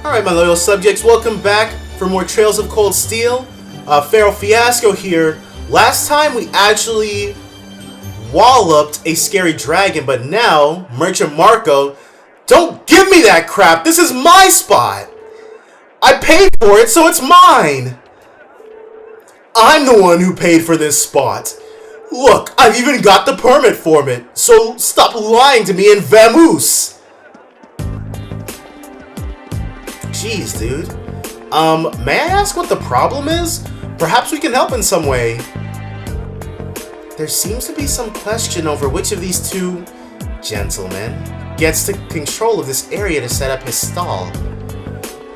Alright, my loyal subjects, welcome back for more Trails of Cold Steel. Pharaoh Fiasco here. Last time we actually walloped a scary dragon, but now, Merchant Marco, don't give me that crap! This is my spot! I paid for it, so it's mine! I'm the one who paid for this spot. Look, I've even got the permit for it, so stop lying to me and vamoose! Jeez, dude. May I ask what the problem is? Perhaps we can help in some way. There seems to be some question over which of these two gentlemen gets the control of this area to set up his stall.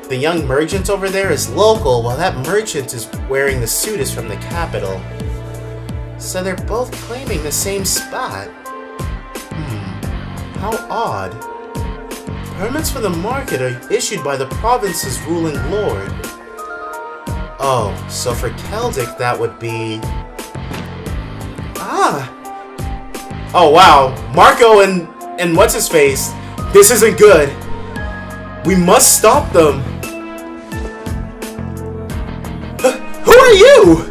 The young merchant over there is local, while that merchant is wearing the suit is from the capital. So they're both claiming the same spot. How odd. Permits for the market are issued by the province's ruling lord. Oh, so for Celtic that would be... Oh wow, Marco and what's-his-face, this isn't good. We must stop them. Who are you?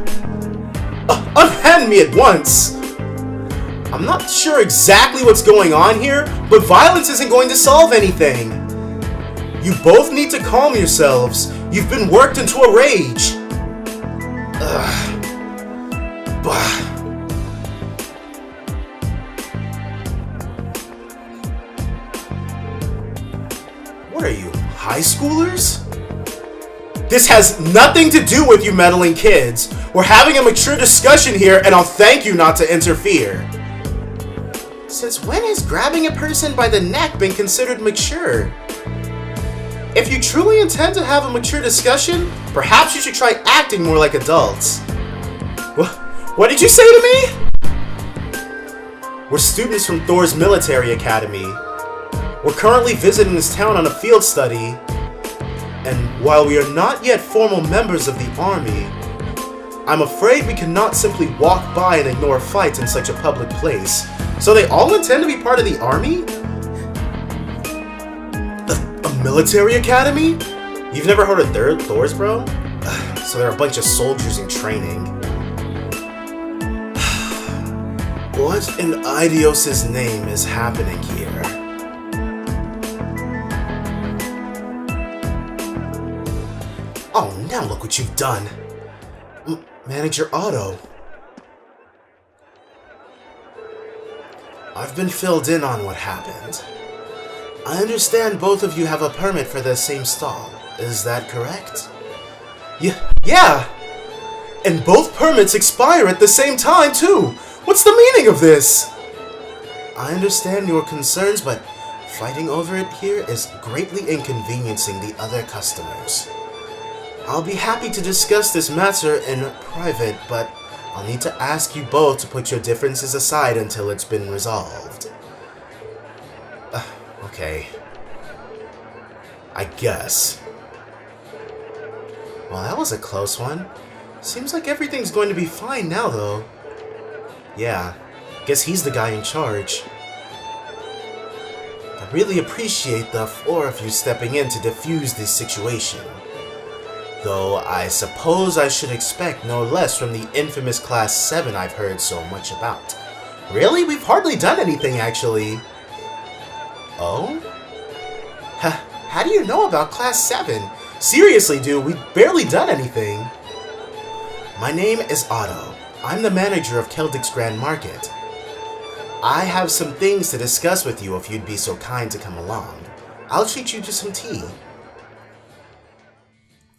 Unhand me at once. I'm not sure exactly what's going on here, but violence isn't going to solve anything. You both need to calm yourselves. You've been worked into a rage. What are you, high schoolers? This has nothing to do with you meddling kids. We're having a mature discussion here, and I'll thank you not to interfere. Since when has grabbing a person by the neck been considered mature? If you truly intend to have a mature discussion, perhaps you should try acting more like adults. What did you say to me? We're students from Thor's military academy. We're currently visiting this town on a field study, and while we are not yet formal members of the army, I'm afraid we cannot simply walk by and ignore fights in such a public place. So they all intend to be part of the army? A military academy? You've never heard of Thor's, bro? So they're a bunch of soldiers in training. What in Idios' name is happening here? Oh, now look what you've done. Manager Otto. I've been filled in on what happened. I understand both of you have a permit for the same stall. Is that correct? Yeah! And both permits expire at the same time, too! What's the meaning of this? I understand your concerns, but fighting over it here is greatly inconveniencing the other customers. I'll be happy to discuss this matter in private, but I'll need to ask you both to put your differences aside until it's been resolved. Okay. I guess. Well, that was a close one. Seems like everything's going to be fine now, though. Yeah, guess he's the guy in charge. I really appreciate the four of you stepping in to defuse this situation. Though I suppose I should expect no less from the infamous Class 7 I've heard so much about. Really? We've hardly done anything, actually. Oh? How do you know about Class 7? Seriously, dude, we've barely done anything. My name is Otto. I'm the manager of Celtic's Grand Market. I have some things to discuss with you if you'd be so kind to come along. I'll treat you to some tea.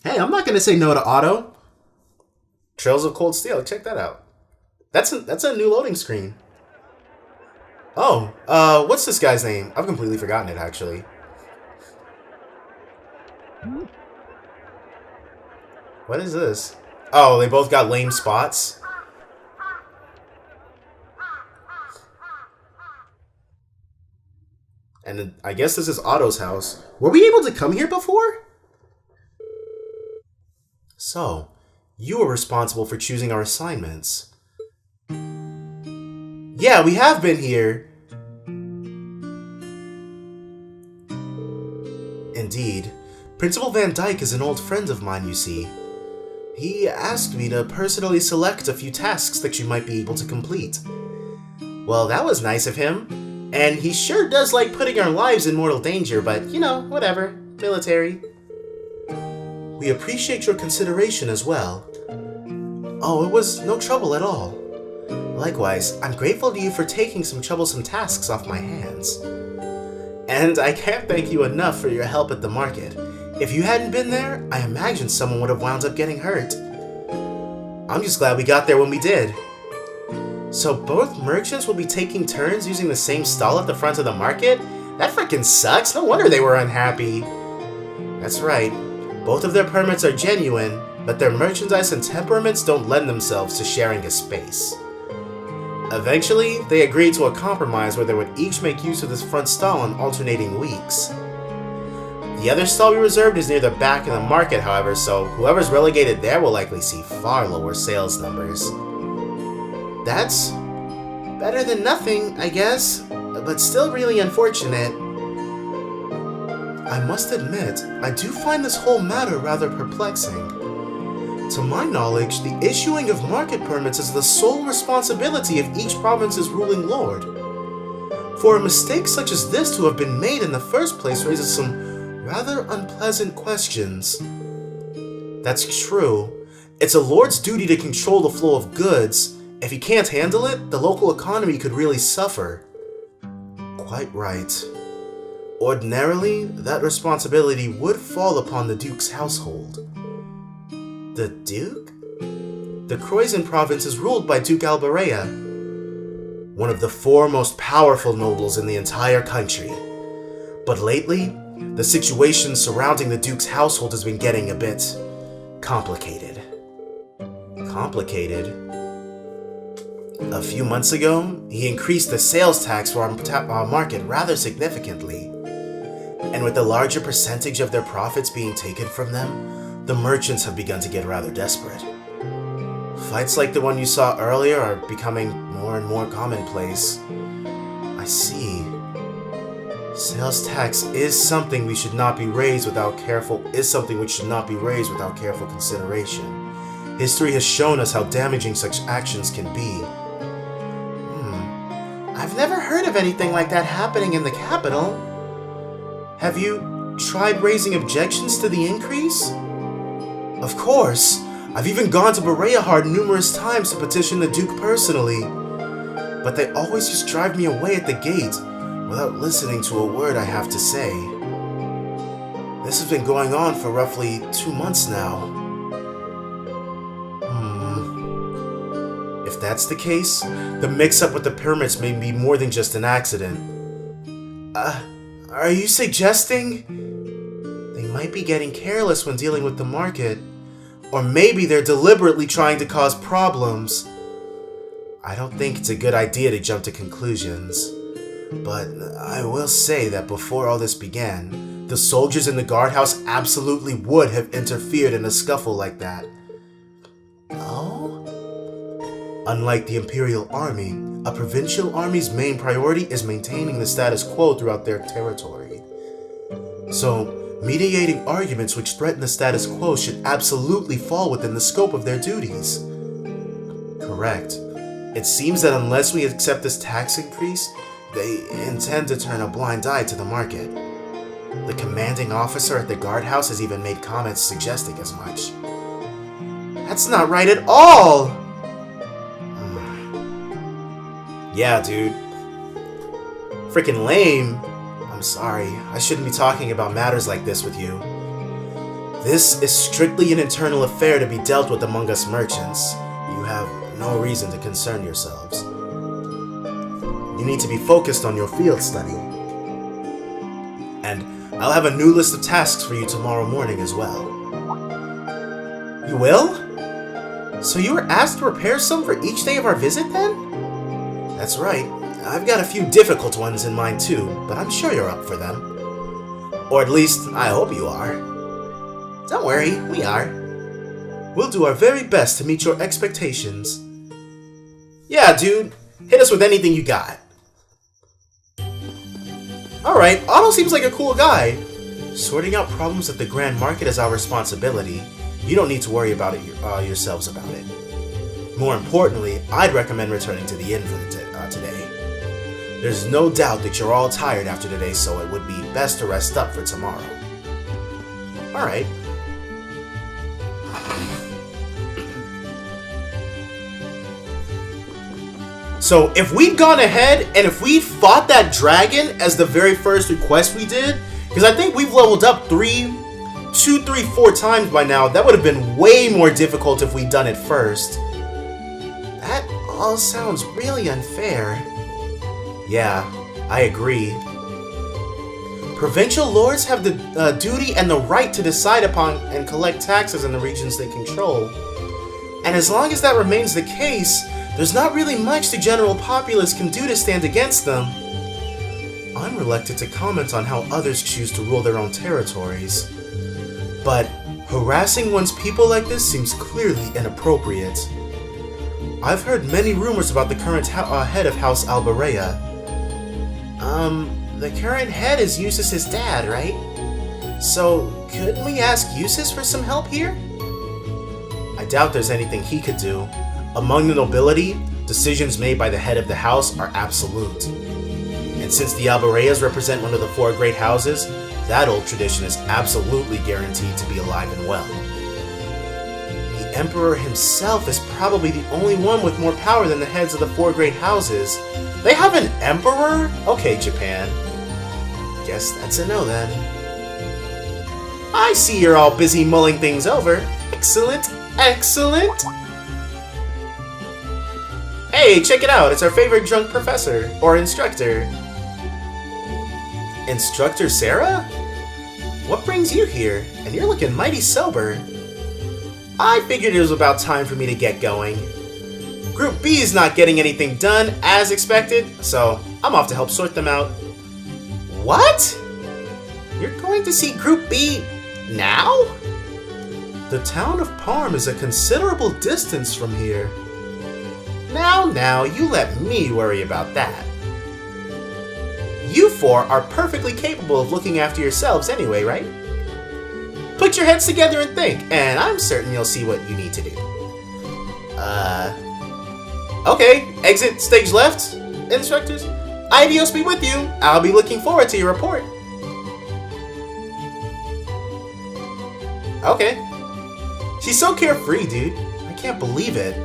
Hey, I'm not going to say no to Otto. Trails of Cold Steel, check that out. That's a new loading screen. Oh, what's this guy's name? I've completely forgotten it, actually. What is this? Oh, they both got lame spots. And I guess this is Otto's house. Were we able to come here before? So, you were responsible for choosing our assignments. Yeah, we have been here. Indeed. Principal Van Dyke is an old friend of mine, you see. He asked me to personally select a few tasks that you might be able to complete. Well, that was nice of him. And he sure does like putting our lives in mortal danger, but, you know, whatever. Military. We appreciate your consideration as well. Oh, it was no trouble at all. Likewise, I'm grateful to you for taking some troublesome tasks off my hands. And I can't thank you enough for your help at the market. If you hadn't been there, I imagine someone would have wound up getting hurt. I'm just glad we got there when we did. So both merchants will be taking turns using the same stall at the front of the market? That frickin' sucks. No wonder they were unhappy. That's right. Both of their permits are genuine, but their merchandise and temperaments don't lend themselves to sharing a space. Eventually, they agreed to a compromise where they would each make use of this front stall on alternating weeks. The other stall we reserved is near the back of the market, however, so whoever's relegated there will likely see far lower sales numbers. That's better than nothing, I guess, but still really unfortunate. I must admit, I do find this whole matter rather perplexing. To my knowledge, the issuing of market permits is the sole responsibility of each province's ruling lord. For a mistake such as this to have been made in the first place raises some rather unpleasant questions. That's true. It's a lord's duty to control the flow of goods. If he can't handle it, the local economy could really suffer. Quite right. Ordinarily, that responsibility would fall upon the Duke's household. The Duke? The Croizon province is ruled by Duke Alberea, one of the 4 most powerful nobles in the entire country. But lately, the situation surrounding the Duke's household has been getting a bit complicated. Complicated? A few months ago, he increased the sales tax for our market rather significantly. And with the larger percentage of their profits being taken from them, the merchants have begun to get rather desperate. Fights like the one you saw earlier are becoming more and more commonplace. I see. Sales tax is something which should not be raised without careful consideration. History has shown us how damaging such actions can be. I've never heard of anything like that happening in the capital. Have you tried raising objections to the increase? Of course. I've even gone to Bereahard numerous times to petition the Duke personally. But they always just drive me away at the gate without listening to a word I have to say. This has been going on for roughly 2 months now. If that's the case, the mix-up with the permits may be more than just an accident. Are you suggesting they might be getting careless when dealing with the market? Or maybe they're deliberately trying to cause problems? I don't think it's a good idea to jump to conclusions. But I will say that before all this began, the soldiers in the guardhouse absolutely would have interfered in a scuffle like that. Oh? Unlike the Imperial Army, a provincial army's main priority is maintaining the status quo throughout their territory. So, mediating arguments which threaten the status quo should absolutely fall within the scope of their duties. Correct. It seems that unless we accept this tax increase, they intend to turn a blind eye to the market. The commanding officer at the guardhouse has even made comments suggesting as much. That's not right at all! Yeah, dude. Freaking lame. I'm sorry, I shouldn't be talking about matters like this with you. This is strictly an internal affair to be dealt with among us merchants. You have no reason to concern yourselves. You need to be focused on your field study. And I'll have a new list of tasks for you tomorrow morning as well. You will? So you were asked to prepare some for each day of our visit then? That's right. I've got a few difficult ones in mind too, but I'm sure you're up for them. Or at least, I hope you are. Don't worry, we are. We'll do our very best to meet your expectations. Yeah, dude. Hit us with anything you got. Alright, Otto seems like a cool guy. Sorting out problems at the Grand Market is our responsibility. You don't need to worry about it yourselves about it. More importantly, I'd recommend returning to the inn for today. There's no doubt that you're all tired after today, so it would be best to rest up for tomorrow. Alright. So, if we'd gone ahead, and if we fought that dragon as the very first request we did, because I think we've leveled up 4 times by now, that would have been way more difficult if we'd done it first. That all sounds really unfair. Yeah, I agree. Provincial lords have the duty and the right to decide upon and collect taxes in the regions they control. And as long as that remains the case, there's not really much the general populace can do to stand against them. I'm reluctant to comment on how others choose to rule their own territories. But harassing one's people like this seems clearly inappropriate. I've heard many rumors about the current head of House Alberea. The current head is Eustace's dad, right? So, couldn't we ask Eustace for some help here? I doubt there's anything he could do. Among the nobility, decisions made by the head of the house are absolute. And since the Albereas represent one of the 4 great houses, that old tradition is absolutely guaranteed to be alive and well. The Emperor himself is probably the only one with more power than the heads of the 4 great houses. They have an emperor? Okay, Japan. Guess that's a no then. I see you're all busy mulling things over. Excellent, excellent! Hey, check it out, it's our favorite drunk professor, or instructor. Instructor Sarah? What brings you here? And you're looking mighty sober. I figured it was about time for me to get going. Group B is not getting anything done as expected, so I'm off to help sort them out. What? You're going to see Group B now? The town of Parm is a considerable distance from here. Now, you let me worry about that. You 4 are perfectly capable of looking after yourselves anyway, right? Put your heads together and think, and I'm certain you'll see what you need to do. Okay, exit stage left, instructors. Ideos be with you. I'll be looking forward to your report. Okay. She's so carefree, dude. I can't believe it.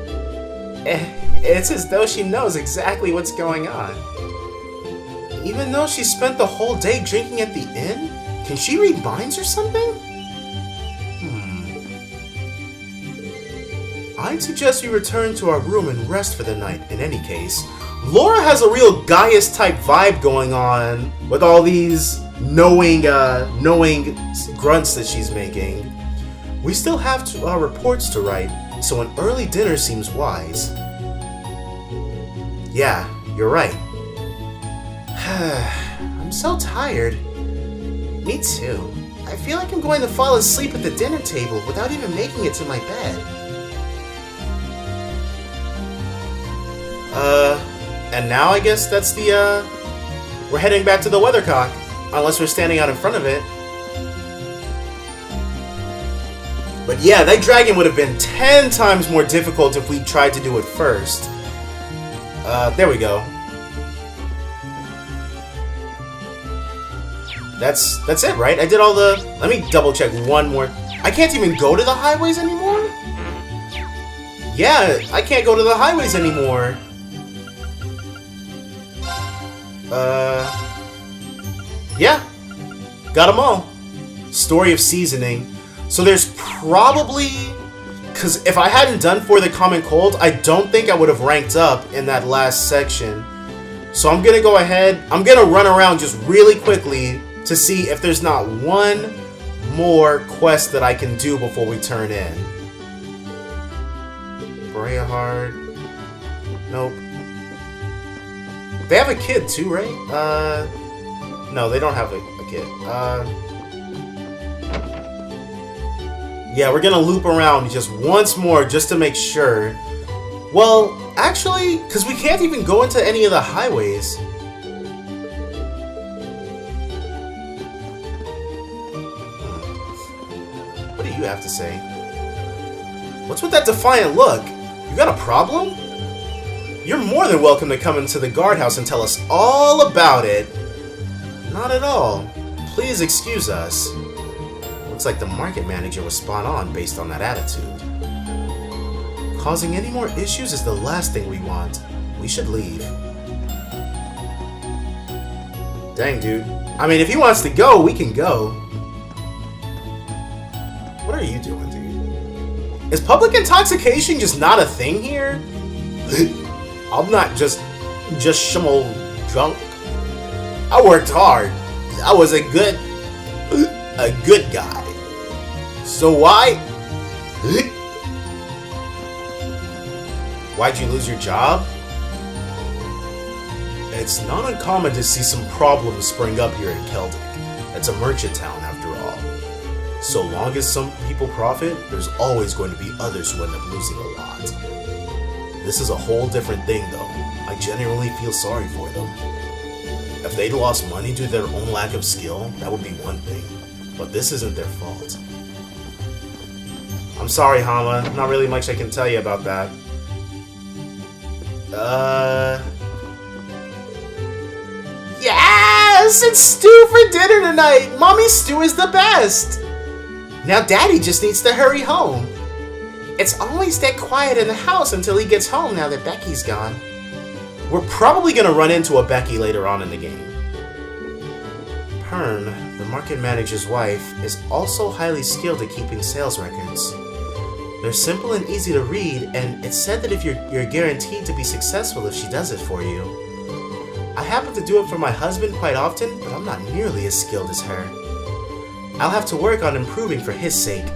It's as though she knows exactly what's going on. Even though she spent the whole day drinking at the inn? Can she read minds or something? I'd suggest we return to our room and rest for the night, in any case. Laura has a real Gaius-type vibe going on with all these knowing grunts that she's making. We still have reports to write, so an early dinner seems wise. Yeah, you're right. I'm so tired. Me too. I feel like I'm going to fall asleep at the dinner table without even making it to my bed. And now I guess that's the, we're heading back to the Weathercock. Unless we're standing out in front of it. But yeah, that dragon would have been 10 times more difficult if we tried to do it first. There we go. That's it, right? I did all the... Let me double check one more. I can't even go to the highways anymore? Yeah, I can't go to the highways anymore. Yeah. Got them all. Story of Seasoning. So there's probably... Because if I hadn't done For the Common Cold, I don't think I would have ranked up in that last section. So I'm going to go ahead. I'm going to run around just really quickly to see if there's not one more quest that I can do before we turn in. Brayahard. Nope. They have a kid too, right? No, they don't have a kid. Yeah, we're gonna loop around just once more just to make sure. Well, actually, because we can't even go into any of the highways. you have to say. What's with that defiant look? You got a problem? You're more than welcome to come into the guardhouse and tell us all about it. Not at all. Please excuse us. Looks like the market manager was spot on based on that attitude. Causing any more issues is the last thing we want. We should leave. Dang, dude. I mean, if he wants to go, we can go. What are you doing, dude? Is public intoxication just not a thing here? I'm not just some old drunk. I worked hard. I was a good guy. So why? Why'd you lose your job? It's not uncommon to see some problems spring up here in Celtic. It's a merchant town after all. So long as some people profit, there's always going to be others who end up losing a lot. This is a whole different thing though. I genuinely feel sorry for them. If they'd lost money due to their own lack of skill, that would be one thing. But this isn't their fault. I'm sorry, Hama. Not really much I can tell you about that. Yes! It's stew for dinner tonight! Mommy's stew is the best! Now Daddy just needs to hurry home. It's always that quiet in the house until he gets home now that Becky's gone. We're probably gonna run into a Becky later on in the game. Pern, the market manager's wife, is also highly skilled at keeping sales records. They're simple and easy to read, and it's said that if you're guaranteed to be successful if she does it for you. I happen to do it for my husband quite often, but I'm not nearly as skilled as her. I'll have to work on improving for his sake.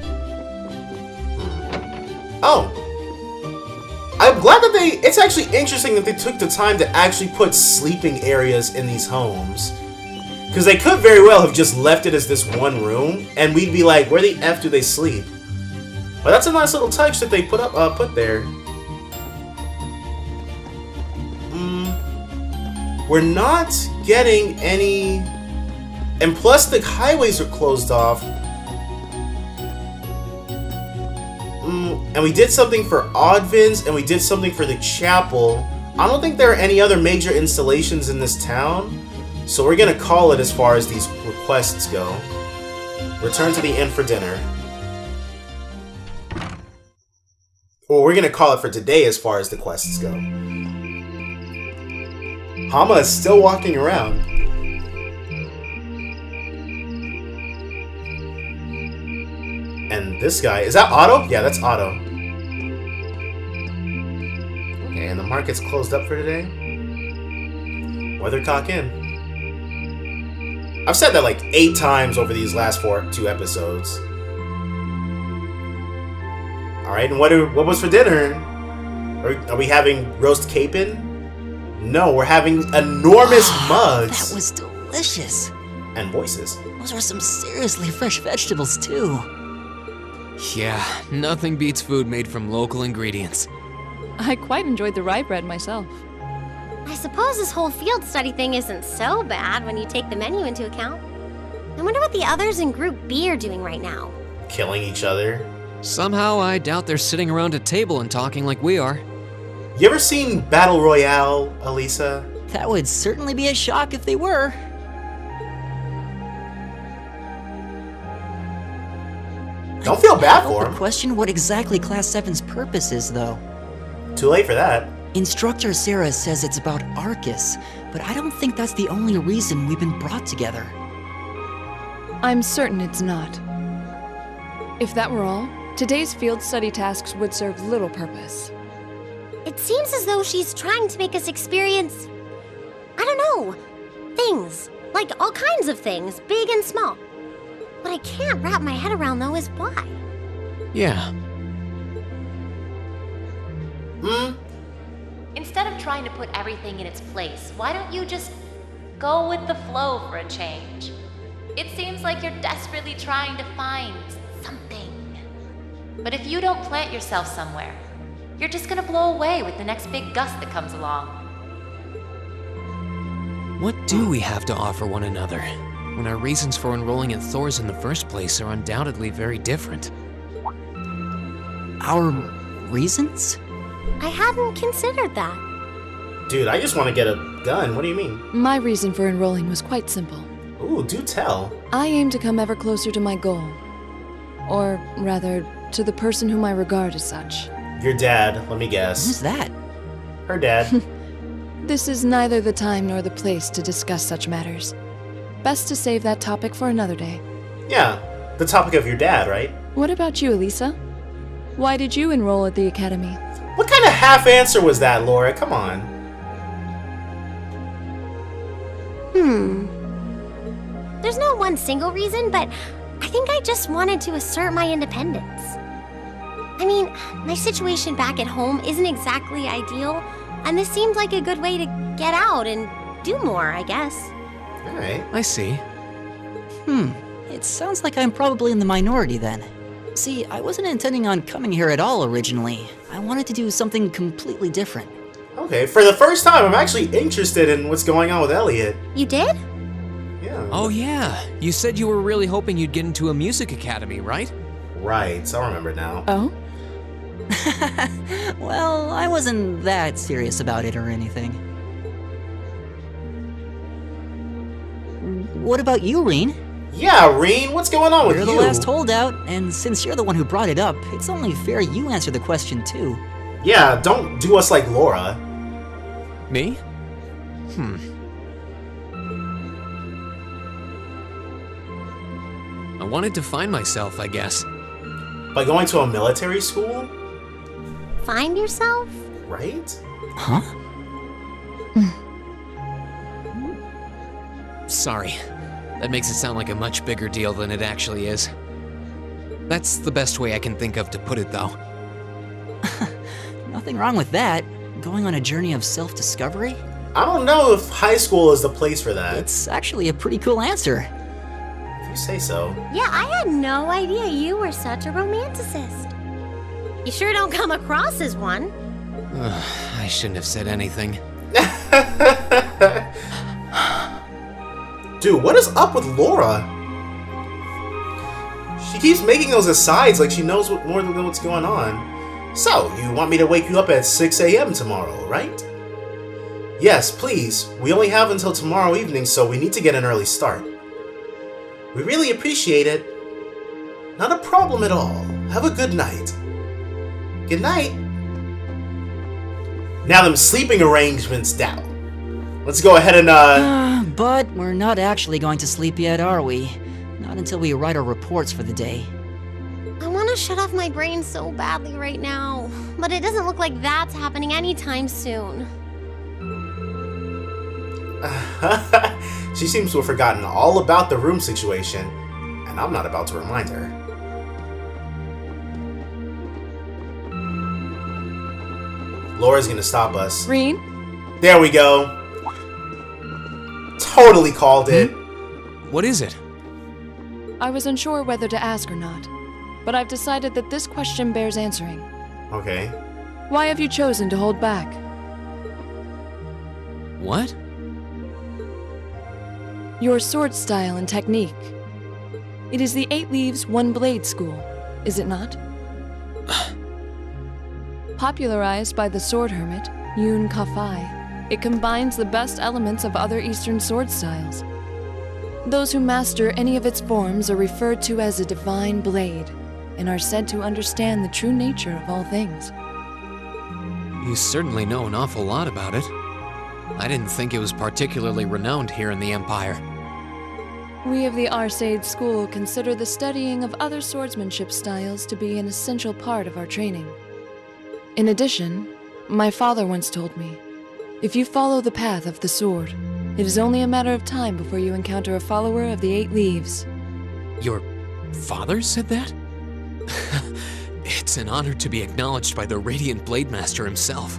Oh! I'm glad that it's actually interesting that they took the time to actually put sleeping areas in these homes. Because they could very well have just left it as this one room, and we'd be like, where the F do they sleep? But that's a nice little touch that they put there. We're not getting any... And plus the highways are closed off. And we did something for Oddvins, and we did something for the chapel. I don't think there are any other major installations in this town. So we're gonna call it as far as these requests go. Return to the inn for dinner. Or we're gonna call it for today as far as the quests go. Hama is still walking around. And this guy, is that Otto? Yeah, that's Otto. Okay, and the market's closed up for today. Weathercock Inn. I've said that like 8 times over these last 2 episodes. Alright, and what was for dinner? Are we having roast capon? No, we're having enormous mugs. That was delicious. And voices. Those are some seriously fresh vegetables, too. Yeah, nothing beats food made from local ingredients. I quite enjoyed the rye bread myself. I suppose this whole field study thing isn't so bad when you take the menu into account. I wonder what the others in Group B are doing right now. Killing each other. Somehow, I doubt they're sitting around a table and talking like we are. You ever seen Battle Royale, Elisa? That would certainly be a shock if they were. Don't feel bad for him. Question what exactly Class 7's purpose is, though. Too late for that. Instructor Sarah says it's about Arcus, but I don't think that's the only reason we've been brought together. I'm certain it's not. If that were all, today's field study tasks would serve little purpose. It seems as though she's trying to make us experience, I don't know, things. Like all kinds of things, big and small. What I can't wrap my head around, though, is why. Yeah. Instead of trying to put everything in its place, why don't you just go with the flow for a change? It seems like you're desperately trying to find something. But if you don't plant yourself somewhere, you're just gonna blow away with the next big gust that comes along. What do we have to offer one another, when our reasons for enrolling at Thor's in the first place are undoubtedly very different? Our reasons? I hadn't considered that. Dude, I just want to get a gun. What do you mean? My reason for enrolling was quite simple. Ooh, do tell. I aim to come ever closer to my goal. Or, rather, to the person whom I regard as such. Your dad, let me guess. Who's that? Her dad. This is neither the time nor the place to discuss such matters. Best to save that topic for another day. Yeah, the topic of your dad, right? What about you, Elisa? Why did you enroll at the academy? What kind of half answer was that, Laura? Come on. There's no one single reason, but I think I just wanted to assert my independence. I mean, my situation back at home isn't exactly ideal, and this seemed like a good way to get out and do more, I guess. Alright. I see. It sounds like I'm probably in the minority then. See, I wasn't intending on coming here at all originally. I wanted to do something completely different. Okay, for the first time, I'm actually interested in what's going on with Elliot. You did? Yeah. Oh yeah, you said you were really hoping you'd get into a music academy, right? Right, I remember now. Oh? Well, I wasn't that serious about it or anything. What about you, Rean? Yeah, Rean, what's going on with You're you? the last holdout, and since you're the one who brought it up, it's only fair you answer the question too. Yeah, don't do us like Laura. Me? I wanted to find myself, I guess. By going to a military school? Find yourself? Right? Huh? Sorry. That makes it sound like a much bigger deal than it actually is. That's the best way I can think of to put it, though. Nothing wrong with that. Going on a journey of self-discovery? I don't know if high school is the place for that. It's actually a pretty cool answer. If you say so. Yeah, I had no idea you were such a romanticist. You sure don't come across as one. I shouldn't have said anything. Dude, what is up with Laura? She keeps making those asides like she knows more than what's going on. So, you want me to wake you up at 6 a.m. tomorrow, right? Yes, please. We only have until tomorrow evening, so we need to get an early start. We really appreciate it. Not a problem at all. Have a good night. Good night. Now them sleeping arrangements down. Let's go ahead and, But we're not actually going to sleep yet, are we? Not until we write our reports for the day. I want to shut off my brain so badly right now, but it doesn't look like that's happening anytime soon. She seems to have forgotten all about the room situation, and I'm not about to remind her. Laura's gonna stop us. Rean? There we go. Totally called it. What is it? I was unsure whether to ask or not, but I've decided that this question bears answering. Okay. Why have you chosen to hold back? What? Your sword style and technique. It is the 8 Leaves, 1 Blade school, is it not? Popularized by the sword hermit, Yun Ka-Fai, it combines the best elements of other Eastern sword styles. Those who master any of its forms are referred to as a divine blade, and are said to understand the true nature of all things. You certainly know an awful lot about it. I didn't think it was particularly renowned here in the Empire. We of the Arcade School consider the studying of other swordsmanship styles to be an essential part of our training. In addition, my father once told me, if you follow the path of the sword, it is only a matter of time before you encounter a follower of the 8 Leaves. Your father said that? It's an honor to be acknowledged by the Radiant Blade Master himself.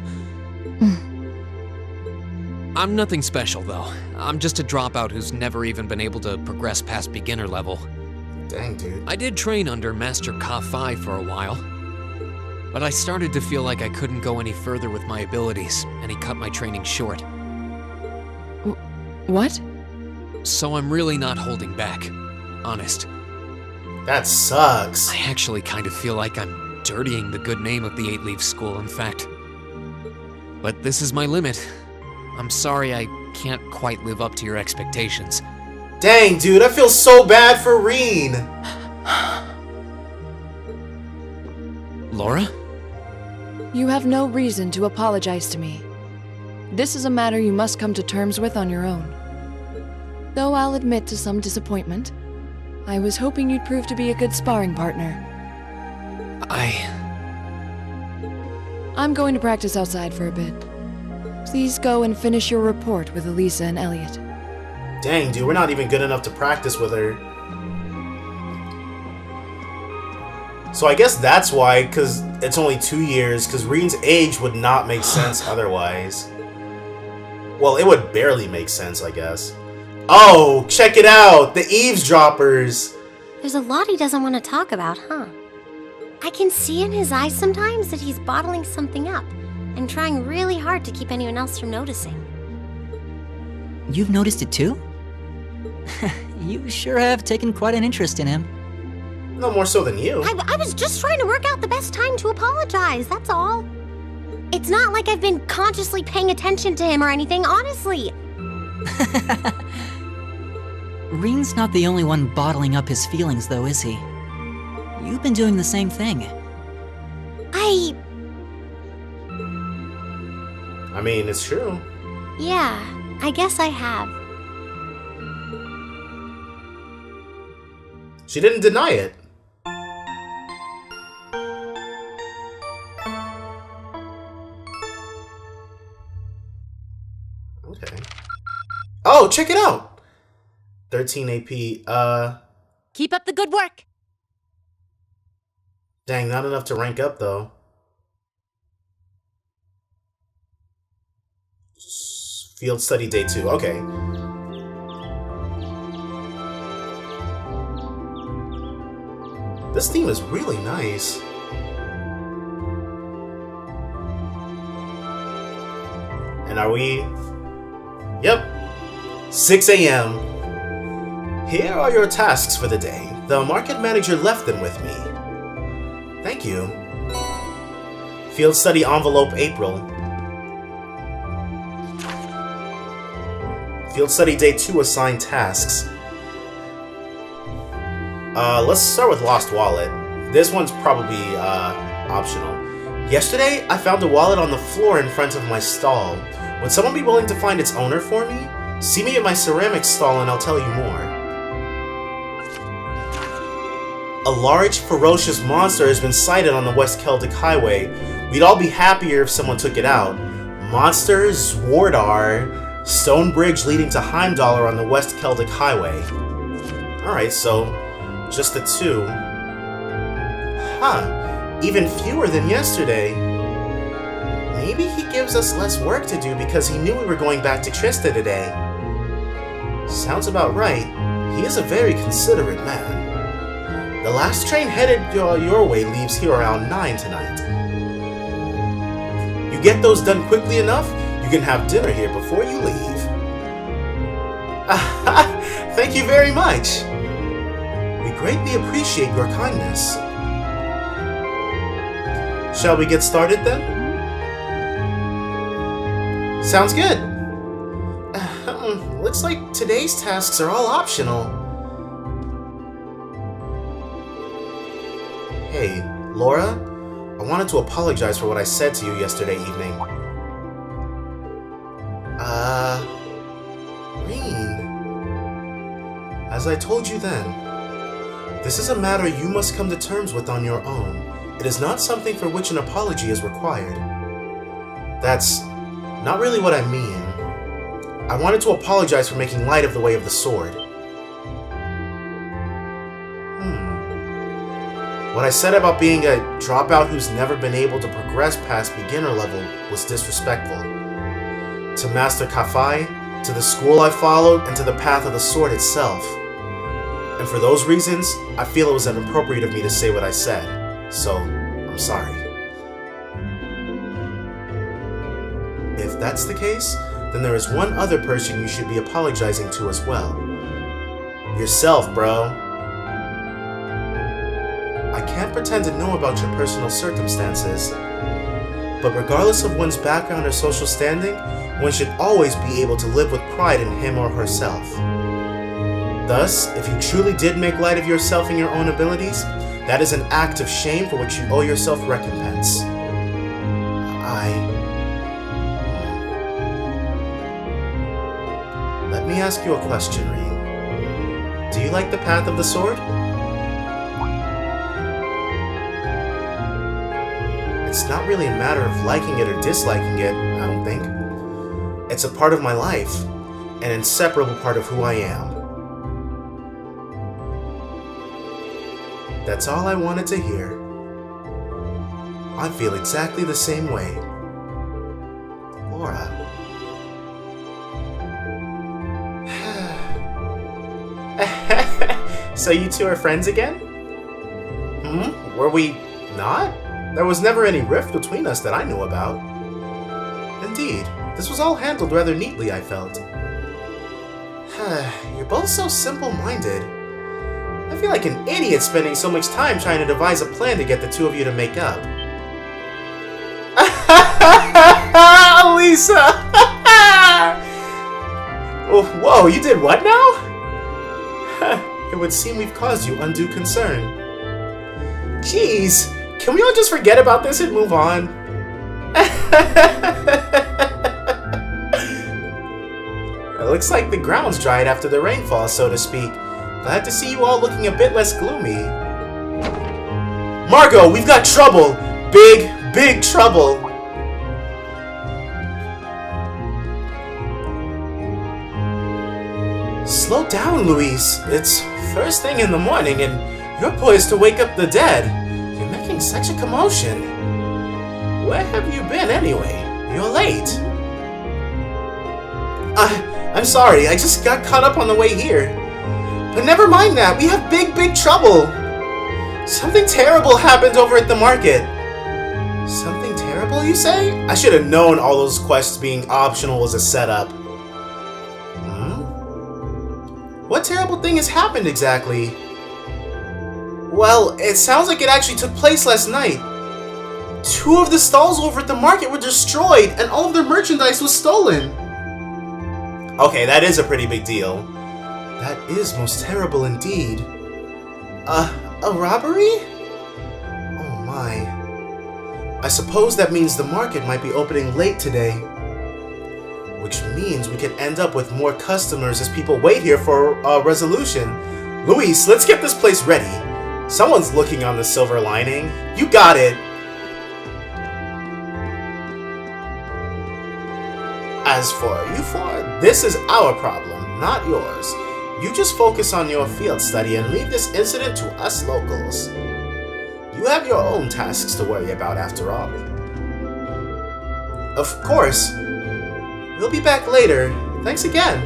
I'm nothing special, though. I'm just a dropout who's never even been able to progress past beginner level. Dang, dude. I did train under Master Ka-Fai for a while, but I started to feel like I couldn't go any further with my abilities, and he cut my training short. What? So I'm really not holding back. Honest. That sucks. I actually kind of feel like I'm dirtying the good name of the Eight-Leaf School, in fact. But this is my limit. I'm sorry I can't quite live up to your expectations. Dang, dude, I feel so bad for Rean. Laura? You have no reason to apologize to me. This is a matter you must come to terms with on your own. Though I'll admit to some disappointment, I was hoping you'd prove to be a good sparring partner. I'm going to practice outside for a bit. Please go and finish your report with Elisa and Elliot. Dang, dude, we're not even good enough to practice with her. So I guess that's why, because it's only 2 years, because Rean's age would not make sense otherwise. Well, it would barely make sense, I guess. Oh, check it out! The eavesdroppers! There's a lot he doesn't want to talk about, huh? I can see in his eyes sometimes that he's bottling something up and trying really hard to keep anyone else from noticing. You've noticed it too? You sure have taken quite an interest in him. No more so than you. I was just trying to work out the best time to apologize, that's all. It's not like I've been consciously paying attention to him or anything, honestly. Rean's not the only one bottling up his feelings, though, is he? You've been doing the same thing. I mean, it's true. Yeah, I guess I have. She didn't deny it. Okay. Oh, check it out! 13 AP, Keep up the good work. Dang, not enough to rank up, though. Field study day 2, okay. This theme is really nice. And are we... Yep. 6 a.m. Here are your tasks for the day. The market manager left them with me. Thank you. Field study envelope April. Field study day 2 assigned tasks. Let's start with lost wallet. This one's probably optional. Yesterday, I found a wallet on the floor in front of my stall. Would someone be willing to find its owner for me? See me at my ceramics stall and I'll tell you more. A large, ferocious monster has been sighted on the West Celtic Highway. We'd all be happier if someone took it out. Monster Zwardar, stone bridge leading to Heimdallr on the West Celtic Highway. Alright, so just the 2. Huh, even fewer than yesterday. Maybe he gives us less work to do because he knew we were going back to Trista today. Sounds about right. He is a very considerate man. The last train headed your way leaves here around 9 tonight. You get those done quickly enough, you can have dinner here before you leave. Thank you very much. We greatly appreciate your kindness. Shall we get started then? Sounds good. Looks like today's tasks are all optional. Hey, Laura, I wanted to apologize for what I said to you yesterday evening. Rean. As I told you then, this is a matter you must come to terms with on your own. It is not something for which an apology is required. That's not really what I mean. I wanted to apologize for making light of the way of the sword. What I said about being a dropout who's never been able to progress past beginner level was disrespectful. To Master Kafai, to the school I followed, and to the path of the sword itself. And for those reasons, I feel it was inappropriate of me to say what I said. So, I'm sorry. If that's the case, then there is one other person you should be apologizing to as well. Yourself, bro. I can't pretend to know about your personal circumstances, but regardless of one's background or social standing, one should always be able to live with pride in him or herself. Thus, if you truly did make light of yourself and your own abilities, that is an act of shame for which you owe yourself recompense. Let me ask you a question, Rean. Do you like the path of the sword? It's not really a matter of liking it or disliking it, I don't think. It's a part of my life, an inseparable part of who I am. That's all I wanted to hear. I feel exactly the same way. Laura. So you two are friends again? Were we not? There was never any rift between us that I knew about. Indeed, this was all handled rather neatly, I felt. You're both so simple-minded. I feel like an idiot spending so much time trying to devise a plan to get the two of you to make up. Lisa! Whoa, you did what now? It would seem we've caused you undue concern. Jeez, can we all just forget about this and move on? It looks like the ground's dried after the rainfall, so to speak. Glad to see you all looking a bit less gloomy. Margot, we've got trouble! Big trouble! Slow down, Luis. It's first thing in the morning and you're poised to wake up the dead. You're making such a commotion. Where have you been anyway? You're late. I'm sorry, I just got caught up on the way here. But never mind that, we have big trouble. Something terrible happened over at the market. Something terrible, you say? I should have known all those quests being optional was a setup. What terrible thing has happened exactly? Well, it sounds like it actually took place last night. 2 of the stalls over at the market were destroyed and all of their merchandise was stolen. Okay, that is a pretty big deal. That is most terrible indeed. A robbery? Oh my. I suppose that means the market might be opening late today. Which means we could end up with more customers as people wait here for a resolution. Luis, let's get this place ready. Someone's looking on the silver lining. You got it. As for you four, this is our problem, not yours. You just focus on your field study and leave this incident to us locals. You have your own tasks to worry about after all. Of course. We'll be back later. Thanks again.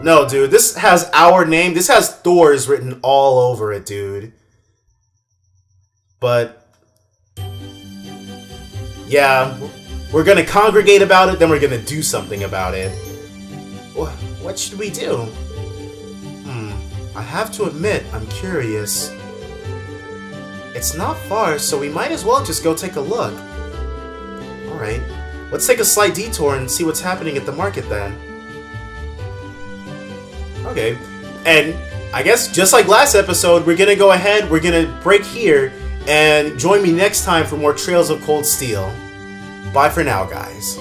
No, dude, this has our name. This has Thor's written all over it, dude. But yeah, we're gonna congregate about it, then we're gonna do something about it. What should we do? I have to admit, I'm curious. It's not far, so we might as well just go take a look. Alright, let's take a slight detour and see what's happening at the market then. Okay, and I guess just like last episode, we're gonna go ahead, we're gonna break here, and join me next time for more Trails of Cold Steel. Bye for now, guys.